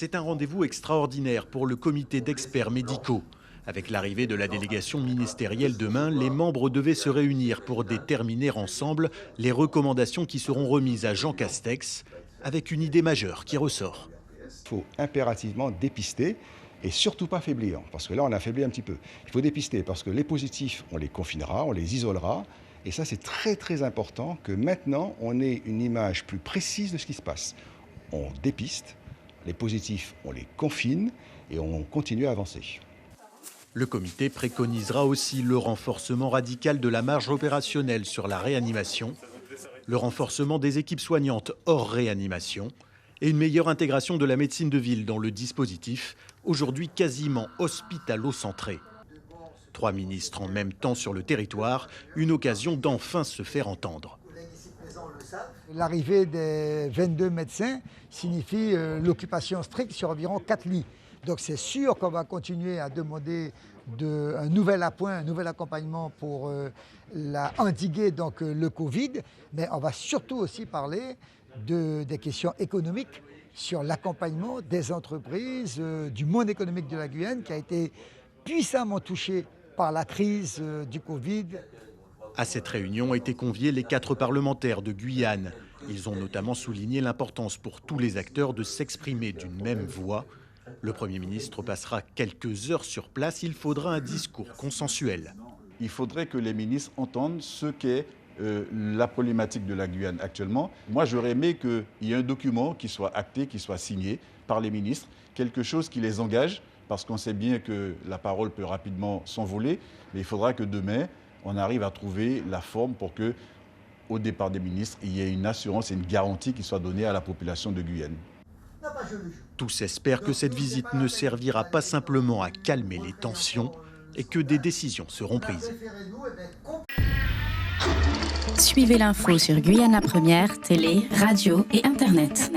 C'est un rendez-vous extraordinaire pour le comité d'experts médicaux. Avec l'arrivée de la délégation ministérielle demain, les membres devaient se réunir pour déterminer ensemble les recommandations qui seront remises à Jean Castex, avec une idée majeure qui ressort. Il faut impérativement dépister et surtout pas faiblir, parce que là on a faibli un petit peu. Il faut dépister parce que les positifs, on les confinera, on les isolera. Et ça c'est très très important que maintenant on ait une image plus précise de ce qui se passe. On dépiste, les positifs on les confine et on continue à avancer. Le comité préconisera aussi le renforcement radical de la marge opérationnelle sur la réanimation, le renforcement des équipes soignantes hors réanimation et une meilleure intégration de la médecine de ville dans le dispositif, aujourd'hui quasiment hospitalo-centré. 3 ministres en même temps sur le territoire, une occasion d'enfin se faire entendre. L'arrivée des 22 médecins signifie l'occupation stricte sur environ 4 lits. Donc c'est sûr qu'on va continuer à demander un nouvel appoint, un nouvel accompagnement pour endiguer donc, le Covid, mais on va surtout aussi parler des questions économiques sur l'accompagnement des entreprises, du monde économique de la Guyane qui a été puissamment touché par la crise du Covid. À cette réunion étaient conviés les 4 parlementaires de Guyane. Ils ont notamment souligné l'importance pour tous les acteurs de s'exprimer d'une même voix. Le Premier ministre passera quelques heures sur place. Il faudra un discours consensuel. Il faudrait que les ministres entendent ce qu'est la problématique de la Guyane actuellement. Moi, j'aurais aimé qu'il y ait un document qui soit acté, qui soit signé par les ministres, quelque chose qui les engage, parce qu'on sait bien que la parole peut rapidement s'envoler, mais il faudra que demain, on arrive à trouver la forme pour que, au départ des ministres, il y ait une assurance et une garantie qui soit donnée à la population de Guyane. Tous espèrent que cette visite ne servira pas simplement à calmer les tensions et que des décisions seront prises. Suivez l'info sur Guyane la Première, télé, radio et Internet.